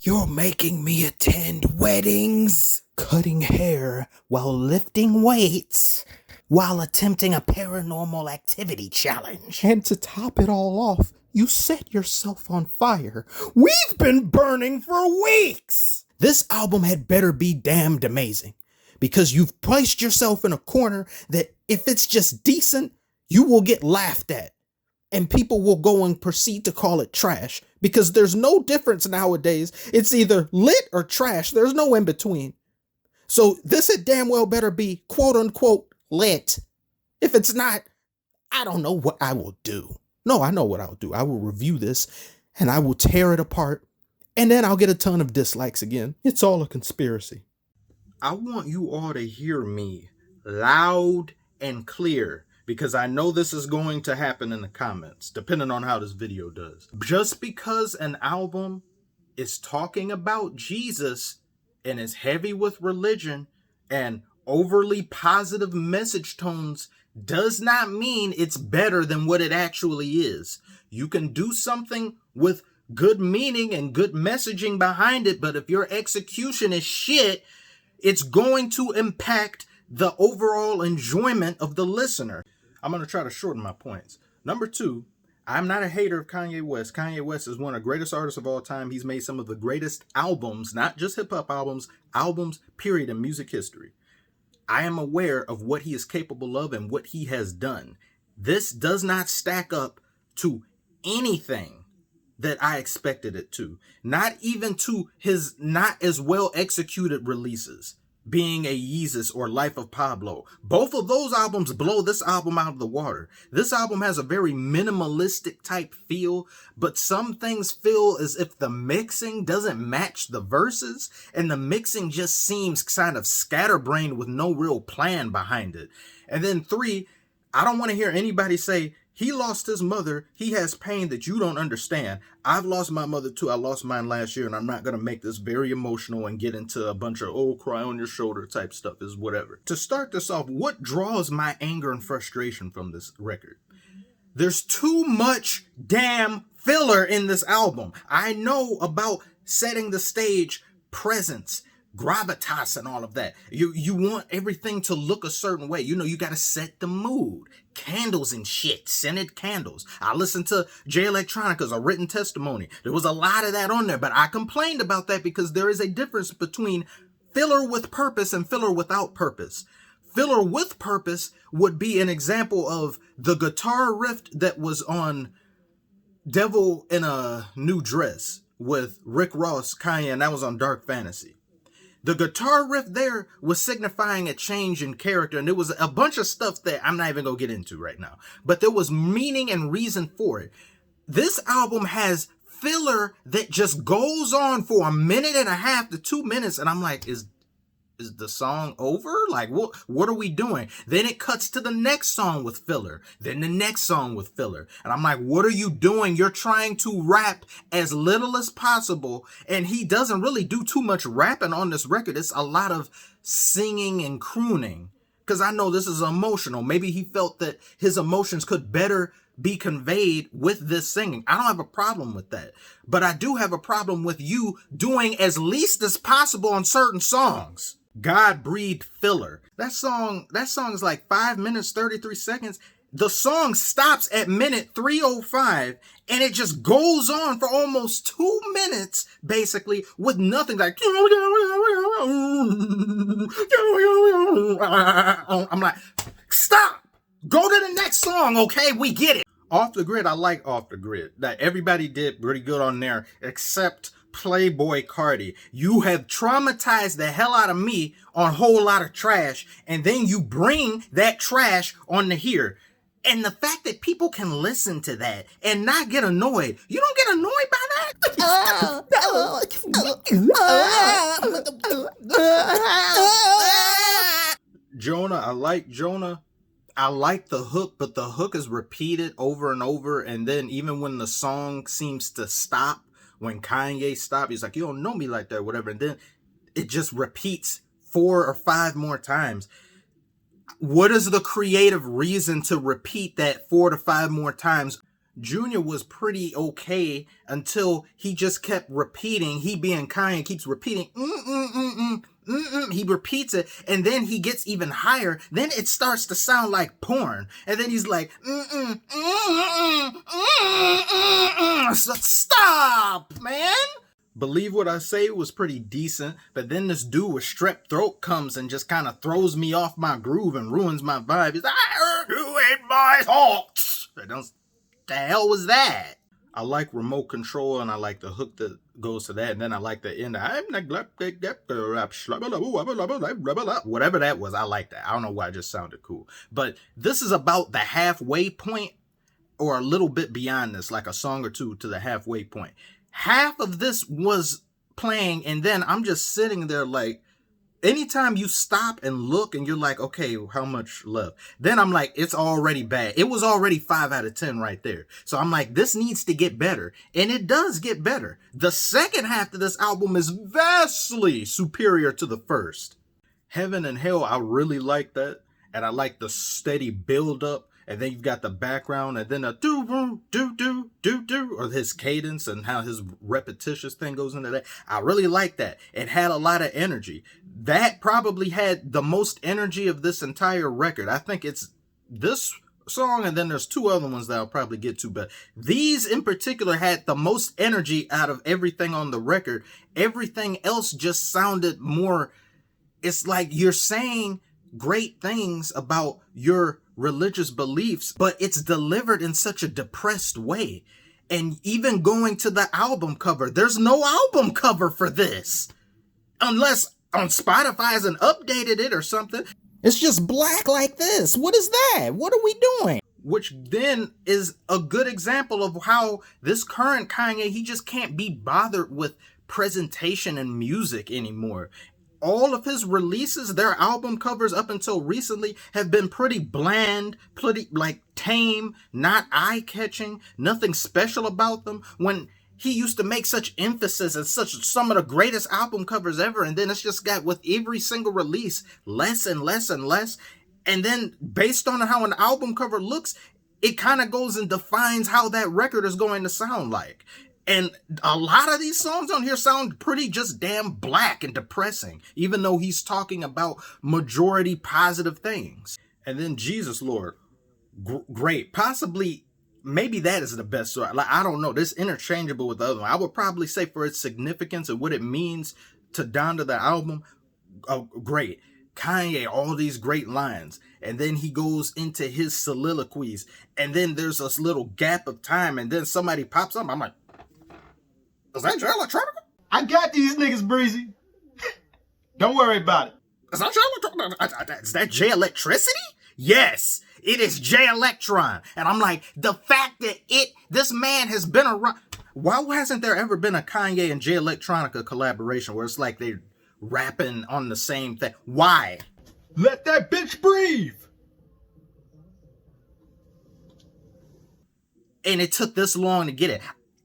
You're making me attend weddings, cutting hair while lifting weights, while attempting a paranormal activity challenge. And to top it all off, you set yourself on fire. We've been burning for weeks! This album had better be damned amazing, because you've placed yourself in a corner that if it's just decent, you will get laughed at. And people will go and proceed to call it trash, because there's no difference nowadays. It's either lit or trash. There's no in between. So this had damn well better be quote unquote lit. If it's not, I don't know what I will do. No, I know what I'll do. I will review this and I will tear it apart, and then I'll get a ton of dislikes again. It's all a conspiracy. I want you all to hear me loud and clear, because I know this is going to happen in the comments, depending on how this video does. Just because an album is talking about Jesus and is heavy with religion and overly positive message tones does not mean it's better than what it actually is. You can do something with good meaning and good messaging behind it, but if your execution is shit, it's going to impact the overall enjoyment of the listener. I'm going to try to shorten my points. Number two, I'm not a hater of Kanye West. Kanye West is one of the greatest artists of all time. He's made some of the greatest albums, not just hip-hop albums, period, in music history. I am aware of what he is capable of and what he has done. This does not stack up to anything that I expected it to. Not even to his not as well executed releases, being a Yeezus or Life of Pablo. Both of those albums blow this album out of the water. This album has a very minimalistic type feel, but some things feel as if the mixing doesn't match the verses, and the mixing just seems kind of scatterbrained with no real plan behind it. And then three, I don't want to hear anybody say, he lost his mother. He has pain that you don't understand. I've lost my mother too. I lost mine last year, and I'm not going to make this very emotional and get into a bunch of, oh, cry on your shoulder type stuff is whatever. To start this off, what draws my anger and frustration from this record? There's too much damn filler in this album. I know about setting the stage, presence, gravitas, and all of that. You want everything to look a certain way. You know, you got to set the mood. Candles and shit, scented candles. I listened to Jay Electronica's A Written Testimony. There was a lot of that on there, but I complained about that because there is a difference between filler with purpose and filler without purpose. Filler with purpose would be an example of the guitar riff that was on Devil in a New Dress with Rick Ross, Kanye, and that was on Dark Fantasy. The guitar riff there was signifying a change in character, and there was a bunch of stuff that I'm not even going to get into right now. But there was meaning and reason for it. This album has filler that just goes on for a minute and a half to 2 minutes, and I'm like, is the song over? Like, what are we doing? Then it cuts to the next song with filler. Then the next song with filler. And I'm like, what are you doing? You're trying to rap as little as possible. And he doesn't really do too much rapping on this record. It's a lot of singing and crooning. Because I know this is emotional. Maybe he felt that his emotions could better be conveyed with this singing. I don't have a problem with that. But I do have a problem with you doing as least as possible on certain songs. God breathed filler. That song is like 5 minutes, 33 seconds. The song stops at minute 3:05 and it just goes on for almost 2 minutes, basically, with nothing. Like, I'm like, stop! Go to the next song, okay? We get it. Off the Grid, I like Off the Grid. That everybody did pretty good on there, except Playboy Cardi. You have traumatized the hell out of me on Whole Lot of Trash, and then you bring that trash onto here. And the fact that people can listen to that and not get annoyed. You don't get annoyed by that? Jonah, I like Jonah. I like the hook, but the hook is repeated over and over. And then even when the song seems to stop, when Kanye stopped, he's like, you don't know me like that, whatever. And then it just repeats 4 or 5 more times. What is the creative reason to repeat that 4 to 5 more times? Junior was pretty okay until he just kept repeating. He being Kanye keeps repeating, he repeats it, and then he gets even higher. Then it starts to sound like porn, and then he's like, so stop, man. Believe What I Say was pretty decent, but then this dude with strep throat comes and just kind of throws me off my groove and ruins my vibe. He's like, I heard you in my thoughts. The hell was that? I like Remote Control, and I like the hook that goes to that, and then I like the end. Whatever that was, I like that. I don't know why it just sounded cool. But this is about the halfway point, or a little bit beyond this, like a song or two to the halfway point. Half of this was playing, and then I'm just sitting there like, anytime you stop and look and you're like, okay, how much left? Then I'm like, it's already bad. It was already 5 out of 10 right there. So I'm like, this needs to get better. And it does get better. The second half of this album is vastly superior to the first. Heaven and Hell, I really like that. And I like the steady build up. And then you've got the background, and then a do, or his cadence and how his repetitious thing goes into that. I really like that. It had a lot of energy. That probably had the most energy of this entire record. I think it's this song, and then there's 2 other ones that I'll probably get to, but these in particular had the most energy out of everything on the record. Everything else just sounded more, it's like you're saying great things about your religious beliefs, but it's delivered in such a depressed way. And even going to the album cover, there's no album cover for this. Unless on Spotify hasn't updated it or something. It's just black like this. What is that? What are we doing? Which then is a good example of how this current Kanye, he just can't be bothered with presentation and music anymore. All of his releases, their album covers up until recently have been pretty bland, pretty like tame, not eye-catching, nothing special about them. When he used to make such emphasis and some of the greatest album covers ever, and then it's just got with every single release less and less and less. And then based on how an album cover looks, it kind of goes and defines how that record is going to sound like. And a lot of these songs on here sound pretty just damn black and depressing, even though he's talking about majority positive things. And then Jesus Lord, great. Possibly, maybe that is the best song. Like, I don't know. This interchangeable with the other one. I would probably say for its significance and what it means to Donda, the album, great. Kanye, all these great lines. And then he goes into his soliloquies. And then there's this little gap of time. And then somebody pops up. I'm like, is that Jay Electronica? I got these niggas, Breezy. Don't worry about it. Is that Jay Electronica? Is that Jay Electricity? Yes, it is Jay Electron. And I'm like, the fact that this man has been around. Why hasn't there ever been a Kanye and Jay Electronica collaboration where it's like they're rapping on the same thing? Why? Let that bitch breathe. And it took this long to get it.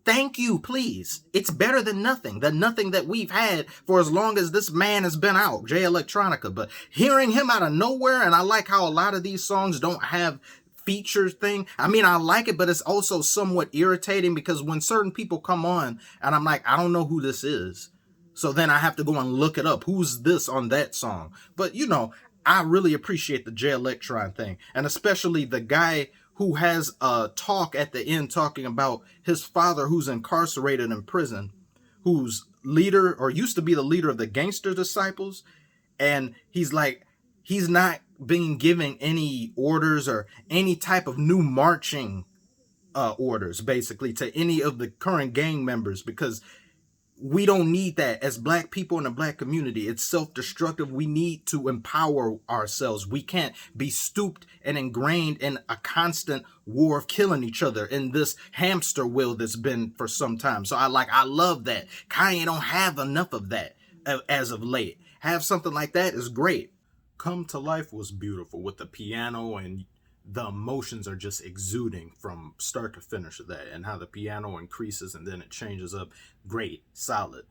Thank you, please. It's better than nothing. The nothing that we've had for as long as this man has been out, Jay Electronica. But hearing him out of nowhere, and I like how a lot of these songs don't have features thing. I mean, I like it, but it's also somewhat irritating because when certain people come on and I'm like, I don't know who this is. So then I have to go and look it up. Who's this on that song? But, you know, I really appreciate the Jay Electron thing. And especially the guy who has a talk at the end talking about his father who's incarcerated in prison, who's leader or used to be the leader of the gangster disciples. And he's like, he's not being given any orders or any type of new marching orders, basically, to any of the current gang members, because we don't need that as black people in the black community. It's self-destructive. We need to empower ourselves. We can't be stooped and ingrained in a constant war of killing each other in this hamster wheel that's been for some time. So I love that. Kanye don't have enough of that as of late. Have something like that is great. Come to Life was beautiful with the piano, and the emotions are just exuding from start to finish of that, and how the piano increases and then it changes up. Great, solid.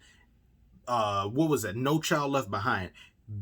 What was it? No Child Left Behind.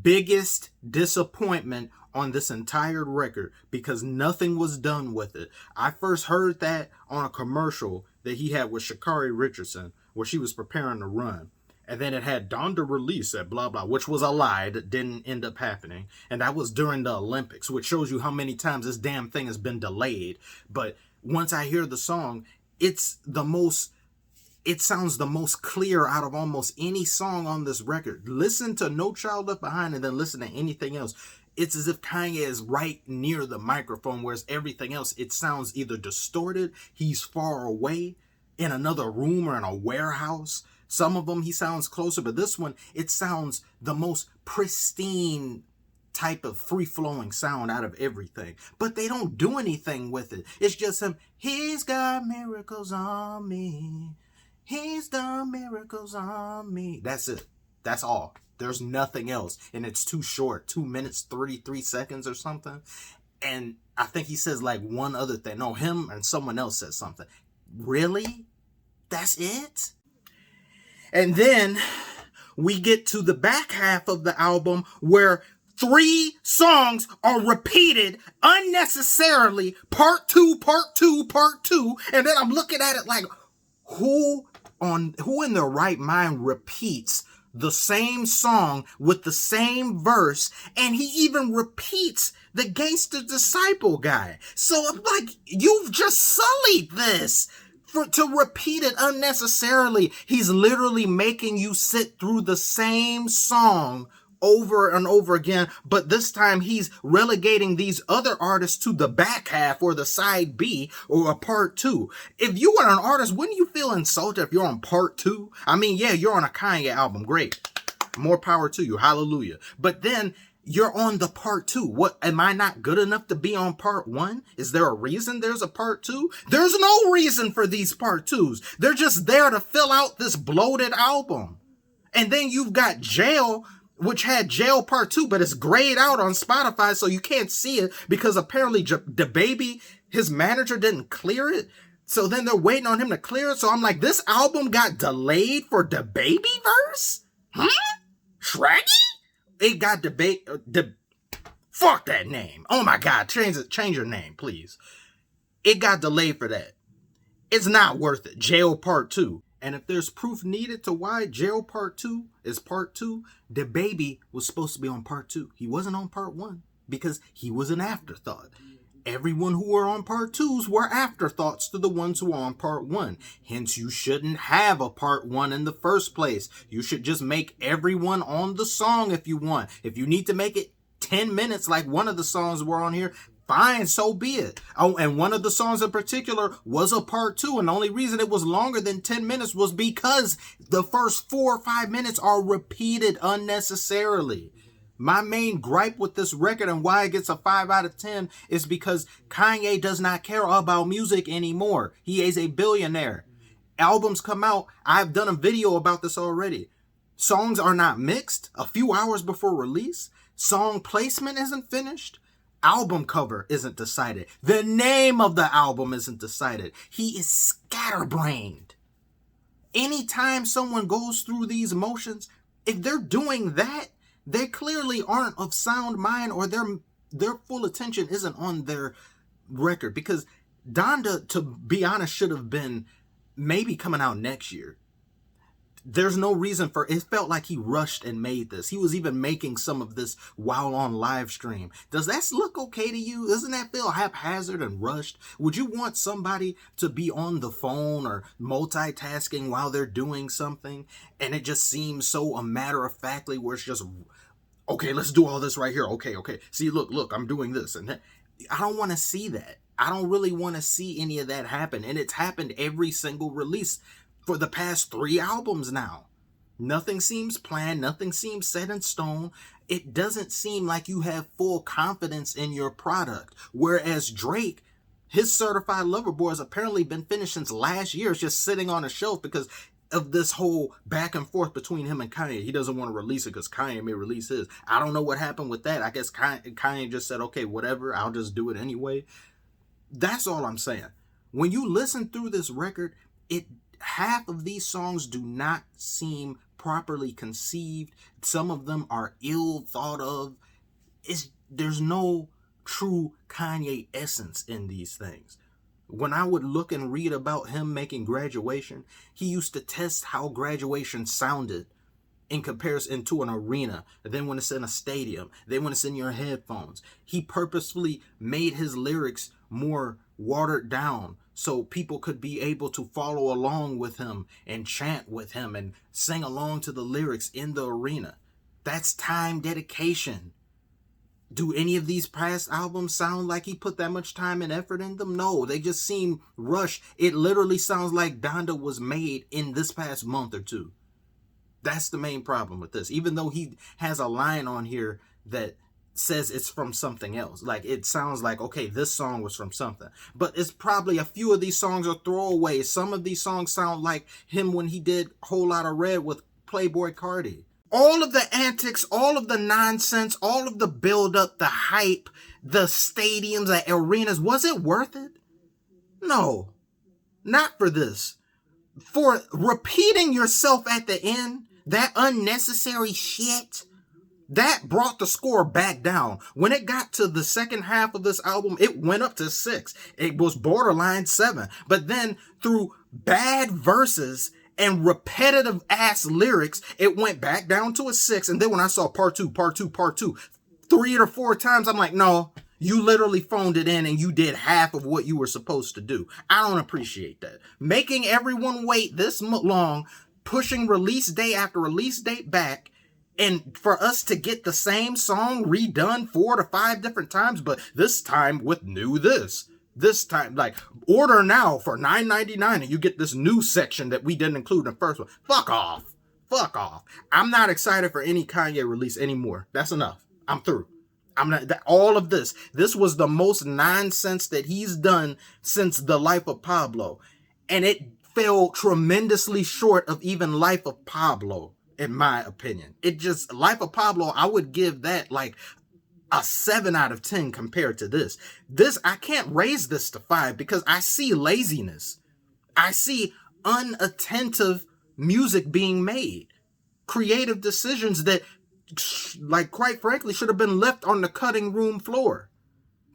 biggest disappointment on this entire record because nothing was done with it. I first heard that on a commercial that he had with Sha'Carri Richardson where she was preparing to run. And then it had Donda release at blah, blah, which was a lie that didn't end up happening. And that was during the Olympics, which shows you how many times this damn thing has been delayed. But once I hear the song, it sounds the most clear out of almost any song on this record. Listen to No Child Left Behind and then listen to anything else. It's as if Kanye is right near the microphone, whereas everything else, it sounds either distorted, he's far away, in another room or in a warehouse. Some of them he sounds closer, but this one, it sounds the most pristine type of free-flowing sound out of everything. But they don't do anything with it. It's just him, he's got miracles on me. He's done miracles on me. That's it. That's all. There's nothing else. And it's too short. 2 minutes, 33 seconds or something. And I think he says like one other thing. No, him and someone else says something. Really? That's it? And then we get to the back half of the album where 3 songs are repeated unnecessarily. Part 2, part 2, part 2. And then I'm looking at it like, who in their right mind repeats the same song with the same verse? And he even repeats the Gangsta Disciple guy. So I'm like, you've just sullied this. To repeat it unnecessarily, he's literally making you sit through the same song over and over again, but this time he's relegating these other artists to the back half or the side B or a part 2. If you were an artist, wouldn't you feel insulted if you're on part 2? I mean, yeah, you're on a Kanye album. Great. More power to you. Hallelujah. But then you're on the part 2. What, am I not good enough to be on part 1? Is there a reason there's a part 2? There's no reason for these part 2s. They're just there to fill out this bloated album. And then you've got Jail, which had Jail Part 2, but it's grayed out on Spotify, so you can't see it because apparently DaBaby, his manager, didn't clear it. So then they're waiting on him to clear it. So I'm like, this album got delayed for DaBaby verse? Huh? Shraggy? It got fuck that name. Oh my God, change your name, please. It got delayed for that. It's not worth it. Jail Part 2. And if there's proof needed to why Jail Part 2 is Part 2, DaBaby was supposed to be on Part 2. He wasn't on Part 1 because he was an afterthought. Everyone who were on Part 2s were afterthoughts to the ones who are on Part 1. Hence, you shouldn't have a Part 1 in the first place. You should just make everyone on the song if you want. If you need to make it 10 minutes like one of the songs were on here, fine, so be it. Oh, and one of the songs in particular was a part 2, and the only reason it was longer than 10 minutes was because the first 4 or 5 minutes are repeated unnecessarily. My main gripe with this record and why it gets a 5 out of 10 is because Kanye does not care about music anymore. He is a billionaire. Albums come out. I've done a video about this already. Songs are not mixed a few hours before release. Song placement isn't finished. Album cover isn't decided. The name of the album isn't decided. He is scatterbrained. Anytime someone goes through these motions, if they're doing that, they clearly aren't of sound mind, or their full attention isn't on their record. Because Donda, to be honest, should have been maybe coming out next year. There's no reason for it. Felt like he rushed and made this. He was even making some of this while on live stream. Does that look okay to you? Doesn't that feel haphazard and rushed? Would you want somebody to be on the phone or multitasking while they're doing something, and it just seems so a matter of factly where it's just, okay, let's do all this right here. Okay. See, look, I'm doing this. And I don't want to see that. I don't really want to see any of that happen. And it's happened every single release for the past 3 albums now. Nothing seems planned. Nothing seems set in stone. It doesn't seem like you have full confidence in your product. Whereas Drake, his Certified Lover Boy has apparently been finished since last year. It's just sitting on a shelf because of this whole back and forth between him and Kanye. He doesn't want to release it because Kanye may release his. I don't know what happened with that. I guess Kanye just said, okay, whatever, I'll just do it anyway. That's all I'm saying. When you listen through this record, half of these songs do not seem properly conceived. Some of them are ill thought of. There's no true Kanye essence in these things. When I would look and read about him making Graduation, he used to test how Graduation sounded in comparison to an arena, then when it's in a stadium, then when it's in your headphones. He purposefully made his lyrics more watered down so people could be able to follow along with him and chant with him and sing along to the lyrics in the arena. That's time dedication. Do any of these past albums sound like he put that much time and effort in them? No, they just seem rushed. It literally sounds like Donda was made in this past month or two. That's the main problem with this. Even though he has a line on here that says it's from something else. Like, it sounds like, okay, this song was from something. But it's probably a few of these songs are throwaways. Some of these songs sound like him when he did Whole Lotta Red with Playboy Cardi. All of the antics, all of the nonsense, all of the build-up, the hype, the stadiums, the arenas, was it worth it? No, not for this. For repeating yourself at the end, that unnecessary shit, that brought the score back down. When it got to the second half of this album, it went up to 6. It was borderline 7. But then through bad verses and repetitive ass lyrics, it went back down to a 6. And then when I saw part 2, 3 or 4 times, I'm like, no, you literally phoned it in and you did half of what you were supposed to do. I don't appreciate that. Making everyone wait this long, pushing release date after release date back, and for us to get the same song redone 4 to 5 different times, but this time with new this. This time, like, order now for $9.99 and you get this new section that we didn't include in the first one. Fuck off. Fuck off. I'm not excited for any Kanye release anymore. That's enough. I'm through. I'm not, all of this. This was the most nonsense that he's done since The Life of Pablo. And it fell tremendously short of even Life of Pablo, in my opinion. It just, Life of Pablo, I would give that like a 7 out of 10 compared to this. This, I can't raise this to 5 because I see laziness. I see unattentive music being made. Creative decisions that, like, quite frankly, should have been left on the cutting room floor.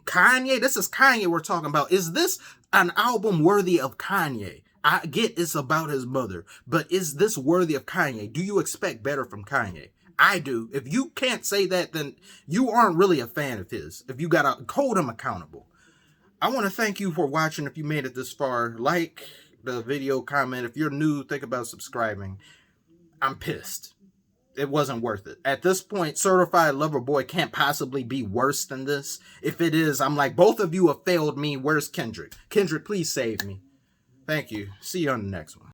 Kanye, this is Kanye we're talking about. Is this an album worthy of Kanye? I get it's about his mother, but is this worthy of Kanye? Do you expect better from Kanye? I do. If you can't say that, then you aren't really a fan of his. If you gotta hold him accountable. I want to thank you for watching. If you made it this far, like the video, comment. If you're new, think about subscribing. I'm pissed. It wasn't worth it. At this point, Certified Lover Boy can't possibly be worse than this. If it is, I'm like, both of you have failed me. Where's Kendrick? Kendrick, please save me. Thank you. See you on the next one.